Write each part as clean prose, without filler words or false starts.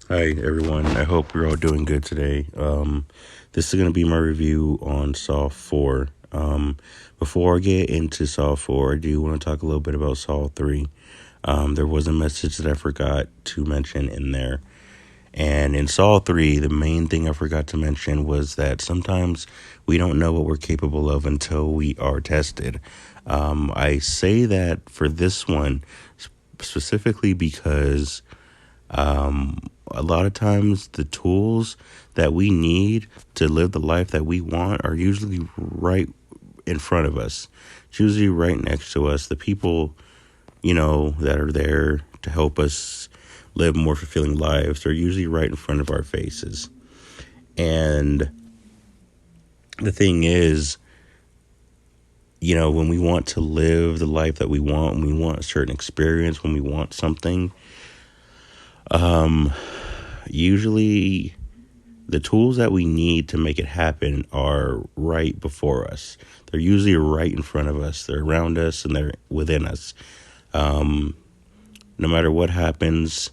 Hi everyone. I hope you're all doing good today. This is going to be my review on Saw 4. Before I get into Saw 4, I do want to talk a little bit about Saw 3. There was a message that I forgot to mention in there. And in Saw 3, the main thing I forgot to mention was that sometimes we don't know what we're capable of until we are tested. I say that for this one specifically because a lot of times the tools that we need to live the life that we want are usually right in front of us. It's usually right next to us. The people, that are there to help us live more fulfilling lives are usually right in front of our faces. And the thing is, when we want to live the life that we want, when we want a certain experience, when we want something, usually the tools that we need to make it happen are right before us. They're usually right in front of us. They're around us and they're within us. No matter what happens,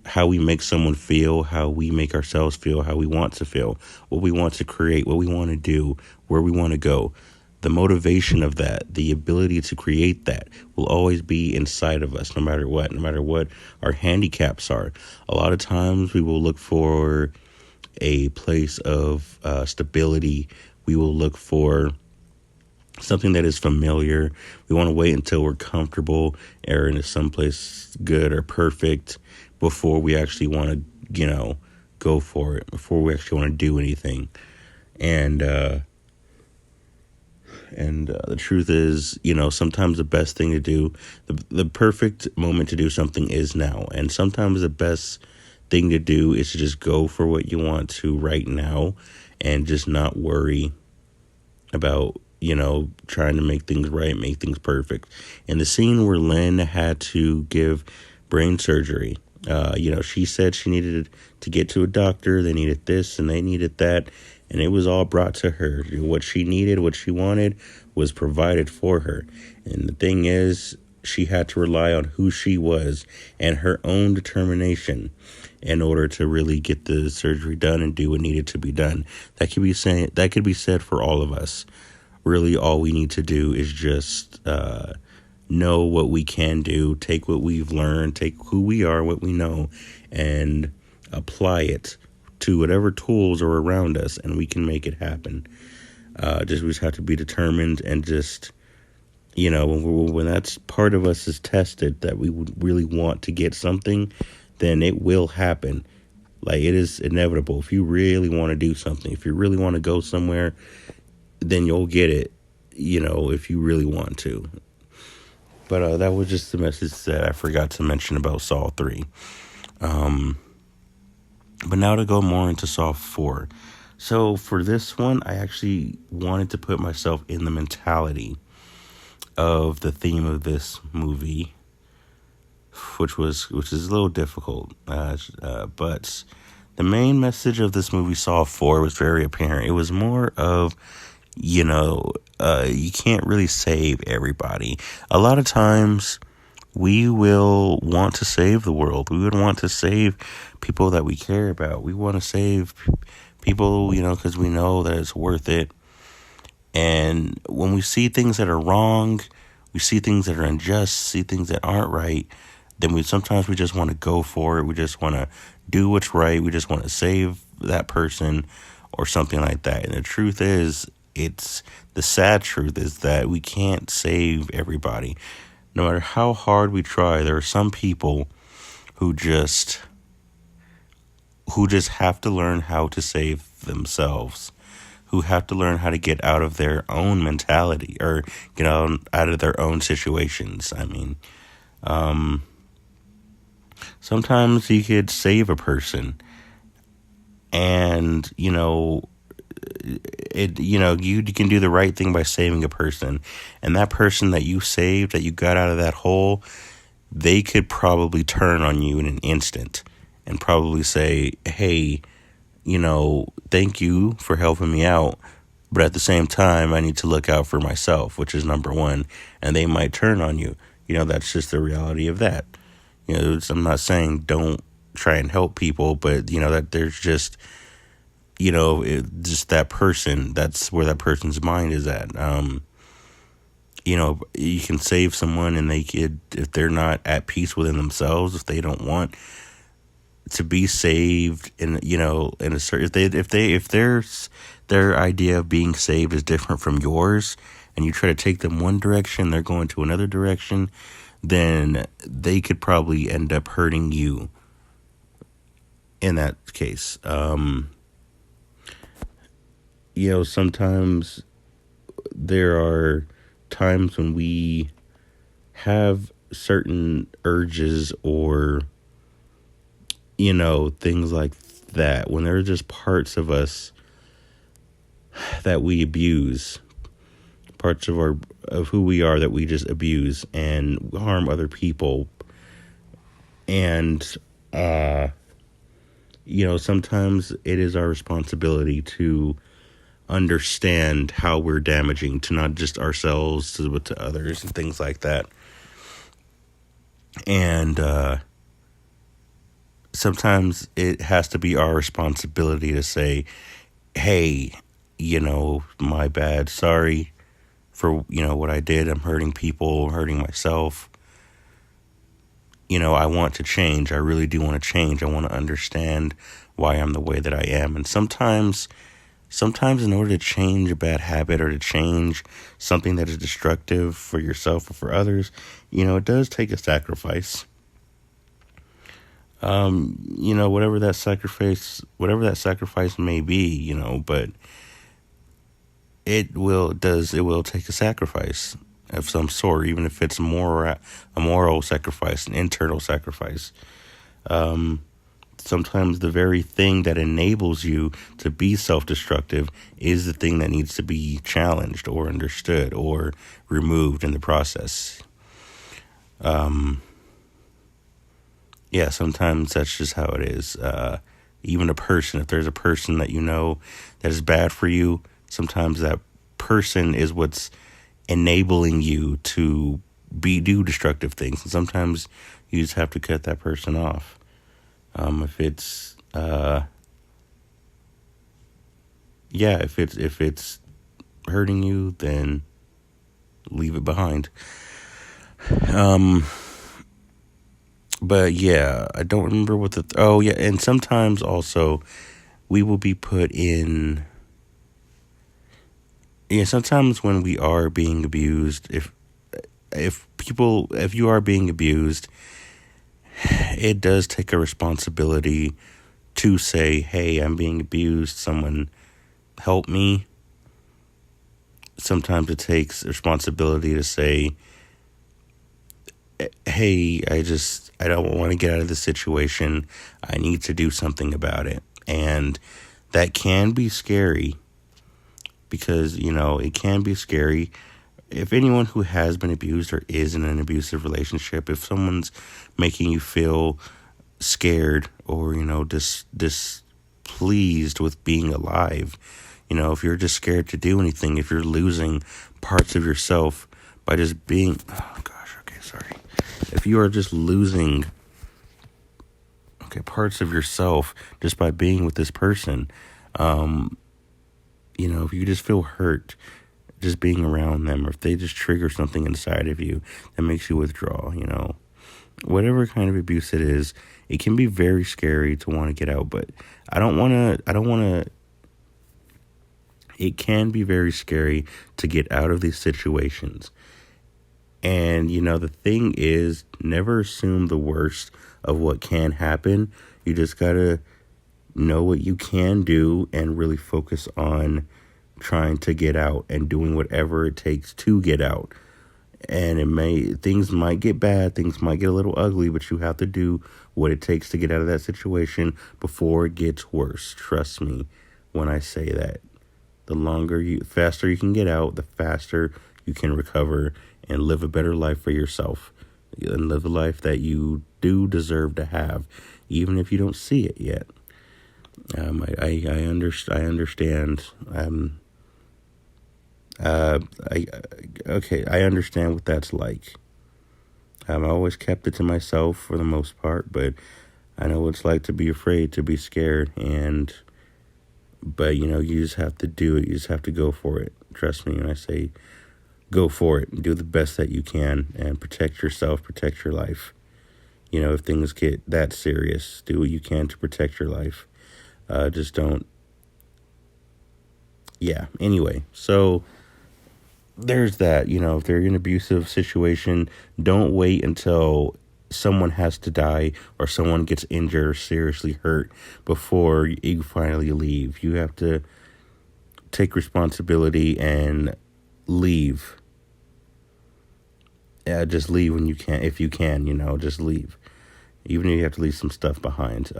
how we make someone feel, how we make ourselves feel, how we want to feel, what we want to create, what we want to do, where we want to go. The motivation of that, the ability to create that will always be inside of us, no matter what our handicaps are. A lot of times we will look for a place of stability. We will look for something that is familiar. We want to wait until we're comfortable or in someplace good or perfect before we actually want to, go for it, before we actually want to do anything. And the truth is, sometimes the best thing to do, the perfect moment to do something is now. And sometimes the best thing to do is to just go for what you want to right now and just not worry about, trying to make things right, make things perfect. In the scene where Lynn had to give brain surgery, she said she needed to get to a doctor. They needed this and they needed that. And it was all brought to her. What she needed, what she wanted was provided for her. And the thing is, she had to rely on who she was and her own determination in order to really get the surgery done and do what needed to be done. That could be said for all of us. Really, all we need to do is just know what we can do, take what we've learned, take who we are, what we know, and apply it to whatever tools are around us, and we can make it happen. We just have to be determined and just, when that's part of us is tested, that we would really want to get something, then it will happen. Like, it is inevitable. If you really want to do something, if you really want to go somewhere, then you'll get it, if you really want to. But that was just the message that I forgot to mention about Saw 3. But now to go more into Saw 4. So for this one, I actually wanted to put myself in the mentality of the theme of this movie, which is a little difficult. But the main message of this movie, Saw 4, was very apparent. It was more of, you can't really save everybody. A lot of times we will want to save the world. We would want to save people that we care about. We want to save people, because we know that it's worth it. And when we see things that are wrong, we see things that are unjust, see things that aren't right, then sometimes we just want to go for it. We just want to do what's right. We just want to save that person or something like that. And the truth is, the sad truth is that we can't save everybody. No matter how hard we try, there are some people who just have to learn how to save themselves, who have to learn how to get out of their own mentality or get out of their own situations. I mean, sometimes you could save a person and, you can do the right thing by saving a person, and that person that you saved, that you got out of that hole, they could probably turn on you in an instant and probably say, hey, thank you for helping me out, but at the same time, I need to look out for myself, which is number one, and they might turn on you. That's just the reality of that. I'm not saying don't try and help people, but that there's just just that person. That's where that person's mind is at. You can save someone, and they could, if they're not at peace within themselves, if they don't want to be saved, in in a certain, if their idea of being saved is different from yours, and you try to take them one direction, they're going to another direction, then they could probably end up hurting you in that case. Sometimes there are times when we have certain urges, or things like that, when there are just parts of us that we abuse, parts of who we are that we just abuse and harm other people. And sometimes it is our responsibility to understand how we're damaging to not just ourselves, but to others and things like that. And sometimes it has to be our responsibility to say, hey, my bad, sorry for what I did. I'm hurting people, hurting myself. I want to change. I really do want to change. I want to understand why I'm the way that I am. And sometimes in order to change a bad habit, or to change something that is destructive for yourself or for others, it does take a sacrifice. Whatever that sacrifice may be, but it will take a sacrifice of some sort, even if it's a moral sacrifice, an internal sacrifice. Sometimes the very thing that enables you to be self-destructive is the thing that needs to be challenged or understood or removed in the process. Sometimes that's just how it is. Even a person, if there's a person that that is bad for you, sometimes that person is what's enabling you to do destructive things. And sometimes you just have to cut that person off. If it's hurting you, then leave it behind. But yeah, I don't remember what and sometimes also we will be put in. Sometimes when we are being abused, if you are being abused, it does take a responsibility to say, hey, I'm being abused, someone help me. Sometimes it takes responsibility to say, hey, I don't want to get out of this situation. I need to do something about it. And that can be scary, because, it can be scary. If anyone who has been abused or is in an abusive relationship, if someone's making you feel scared or, displeased with being alive, if you're just scared to do anything, if you're losing parts of yourself by just being, if you are just losing, parts of yourself just by being with this person, if you just feel hurt just being around them, or if they just trigger something inside of you that makes you withdraw, whatever kind of abuse it is, it can be very scary to want to get out. But it can be very scary to get out of these situations. And, the thing is, never assume the worst of what can happen. You just got to know what you can do and really focus on trying to get out and doing whatever it takes to get out. And things might get bad, things might get a little ugly, but you have to do what it takes to get out of that situation before it gets worse. Trust me when I say that. The faster you can get out, the faster you can recover and live a better life for yourself, and live a life that you do deserve to have, even if you don't see it yet. I understand. I understand what that's like. I always kept it to myself for the most part, but I know what it's like to be afraid, to be scared, but you just have to do it. You just have to go for it. Trust me when I say go for it and do the best that you can and protect yourself, protect your life. If things get that serious, do what you can to protect your life. Just don't. Yeah. Anyway, so there's that. If they're in an abusive situation, don't wait until someone has to die or someone gets injured or seriously hurt before you finally leave. You have to take responsibility and leave. Just leave when you can. If you can, just leave. Even if you have to leave some stuff behind.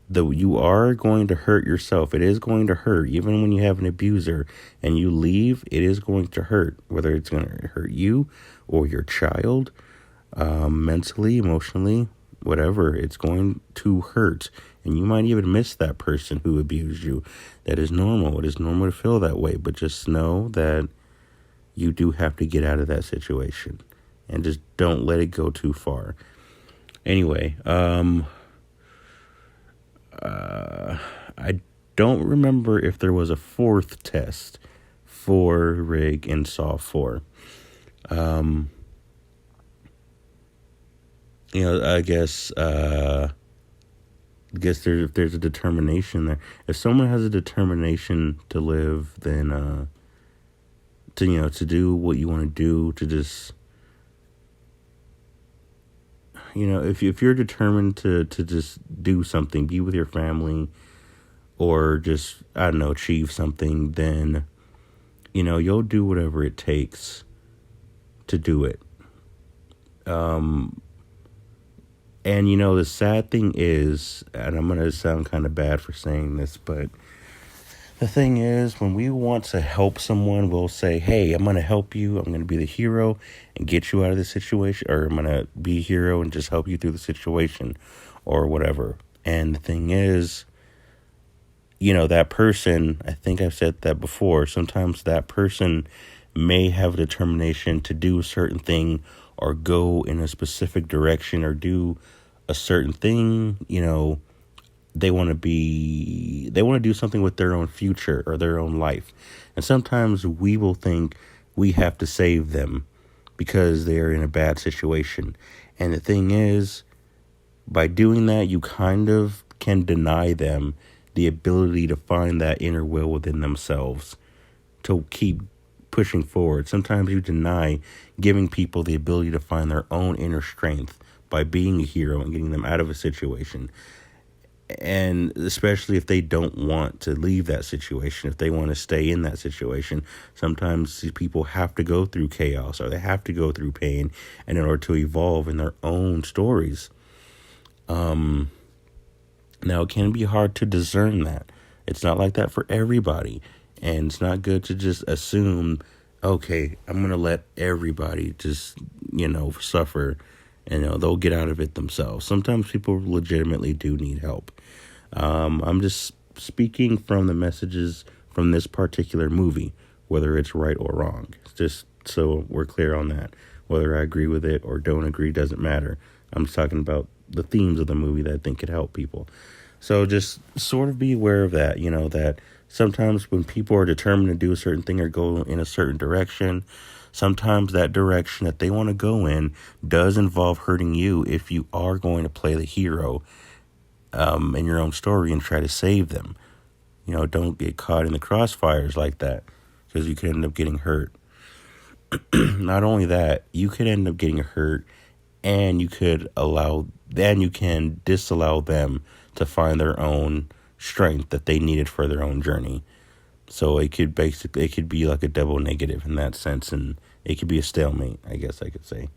Though you are going to hurt yourself. It is going to hurt. Even when you have an abuser and you leave, it is going to hurt. Whether it's going to hurt you or your child, mentally, emotionally, whatever, it's going to hurt. And you might even miss that person who abused you. That is normal. It is normal to feel that way. But just know that you do have to get out of that situation. And just don't let it go too far. Anyway, I don't remember if there was a fourth test for Rig in Saw 4. I guess there's a determination there. If someone has a determination to live, then to do what you want to do, to just if you're determined to just do something, be with your family, or just, I don't know, achieve something, then, you'll do whatever it takes to do it. And, the sad thing is, and I'm going to sound kind of bad for saying this, but the thing is, when we want to help someone, we'll say, hey, I'm going to help you. I'm going to be the hero and get you out of the situation, or I'm going to be a hero and just help you through the situation or whatever. And the thing is, that person, I think I've said that before, sometimes that person may have a determination to do a certain thing or go in a specific direction or do a certain thing, they want to do something with their own future or their own life. And sometimes we will think we have to save them because they're in a bad situation. And the thing is, by doing that, you kind of can deny them the ability to find that inner will within themselves to keep pushing forward. Sometimes you deny giving people the ability to find their own inner strength by being a hero and getting them out of a situation. And especially if they don't want to leave that situation, if they want to stay in that situation, sometimes people have to go through chaos or they have to go through pain and in order to evolve in their own stories. Now, it can be hard to discern that. It's not like that for everybody. And it's not good to just assume, okay, I'm going to let everybody just, suffer and they'll get out of it themselves. Sometimes people legitimately do need help. I'm just speaking from the messages from this particular movie, whether it's right or wrong. It's just so we're clear on that. Whether I agree with it or don't agree doesn't matter. I'm just talking about the themes of the movie that I think could help people. So just sort of be aware of that, that sometimes when people are determined to do a certain thing or go in a certain direction, sometimes that direction that they want to go in does involve hurting you if you are going to play the hero in your own story and try to save them. Don't get caught in the crossfires like that because you could end up getting hurt. Not only that, you could end up getting hurt and you can disallow them to find their own strength that they needed for their own journey. So it could be like a double negative in that sense, and it could be a stalemate, I guess I could say.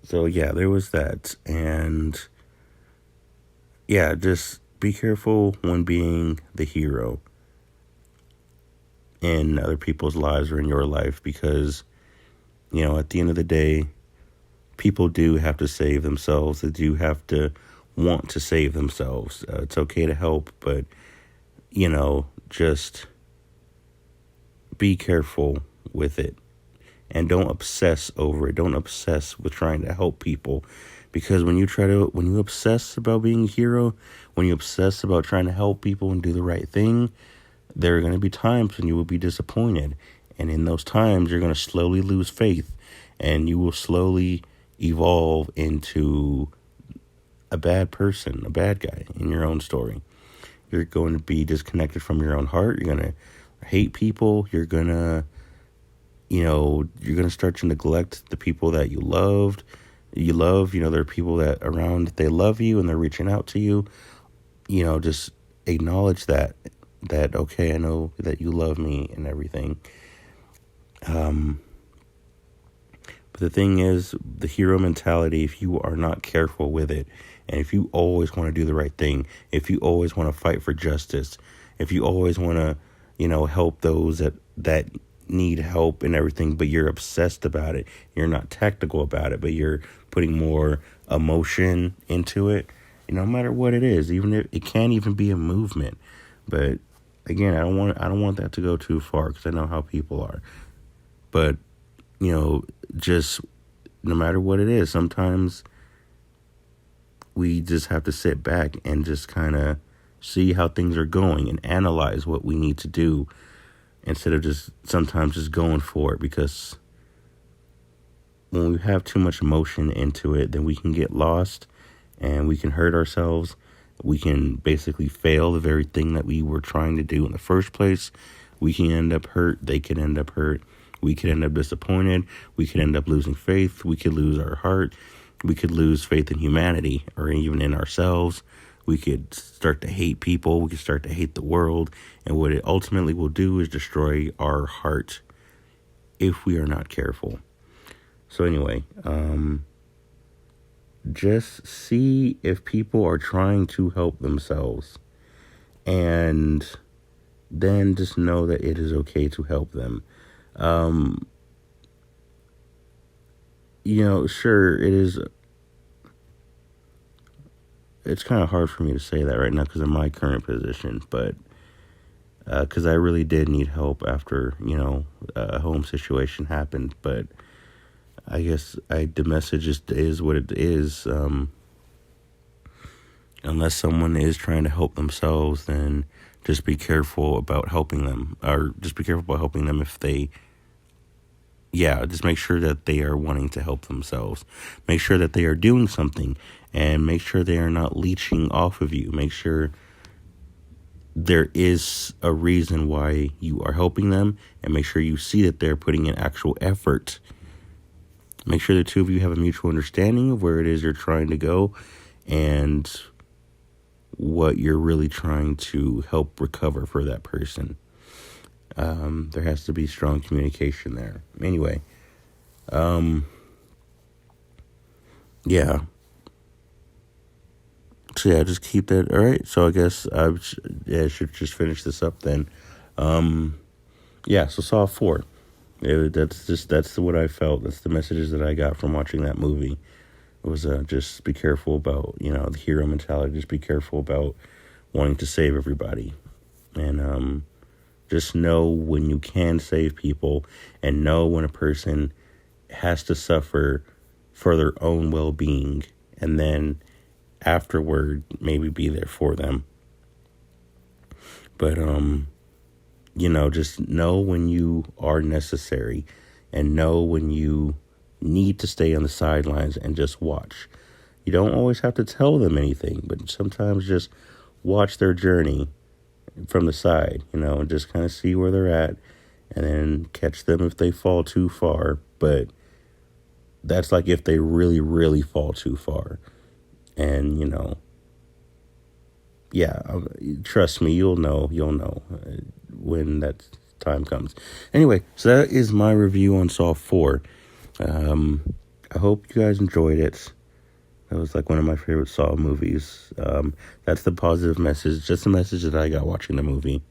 So yeah, there was that. And yeah, just be careful when being the hero in other people's lives or in your life, because, at the end of the day, people do have to save themselves. They do have to want to save themselves. It's okay to help, but, just be careful with it. and don't obsess over it. Don't obsess with trying to help people, because when you obsess about being a hero, when you obsess about trying to help people and do the right thing, there are going to be times when you will be disappointed. And in those times, you're going to slowly lose faith, and you will slowly evolve into a bad person, a bad guy in your own story. You're going to be disconnected from your own heart. You're going to hate people. You're going to start to neglect the people that you love. There are people that around, they love you and they're reaching out to you. Just acknowledge that, okay, I know that you love me and everything. But the thing is, the hero mentality, if you are not careful with it, and if you always want to do the right thing, if you always want to fight for justice, if you always want to, help those that need help and everything, but you're obsessed about it, you're not tactical about it, but you're putting more emotion into it, no matter what it is, even if it can't even be a movement. But again, I don't want that to go too far, because I know how people are. But just no matter what it is, sometimes we just have to sit back and just kind of see how things are going and analyze what we need to do, instead of just sometimes just going for it. Because when we have too much emotion into it, then we can get lost and we can hurt ourselves. We can basically fail the very thing that we were trying to do in the first place. We can end up hurt. They can end up hurt. We could end up disappointed. We could end up losing faith. We could lose our heart. We could lose faith in humanity, or even in ourselves. We could start to hate people. We could start to hate the world. And what it ultimately will do is destroy our heart if we are not careful. So anyway, just see if people are trying to help themselves, and then just know that it is okay to help them. Sure, it's kind of hard for me to say that right now because of my current position, but because I really did need help after, a home situation happened. But I guess the message is what it is. Unless someone is trying to help themselves, then just be careful about helping them, or just be careful about helping them if they, just make sure that they are wanting to help themselves. Make sure that they are doing something, and make sure they are not leeching off of you. Make sure there is a reason why you are helping them, and make sure you see that they're putting in actual effort. Make sure the two of you have a mutual understanding of where it is you're trying to go and what you're really trying to help recover for that person. There has to be strong communication there. Anyway, So just keep that. All right. So I guess I should just finish this up then. So Saw 4. That's what I felt. That's the messages that I got from watching that movie. It was just be careful about, the hero mentality. Just be careful about wanting to save everybody. And just know when you can save people, and know when a person has to suffer for their own well-being, and then afterward maybe be there for them. But just know when you are necessary, and know when you need to stay on the sidelines and just watch. You don't always have to tell them anything, but sometimes just watch their journey from the side, and just kind of see where they're at, and then catch them if they fall too far. But that's like if they really, really fall too far. And, trust me, you'll know when that time comes. Anyway, so that is my review on Saw 4. I hope you guys enjoyed it. That was like one of my favorite Saw movies. That's the positive message, just the message that I got watching the movie.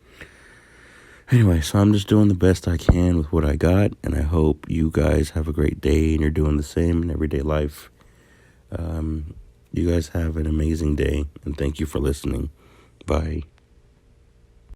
Anyway, so I'm just doing the best I can with what I got, and I hope you guys have a great day and you're doing the same in everyday life. You guys have an amazing day, and thank you for listening. Bye.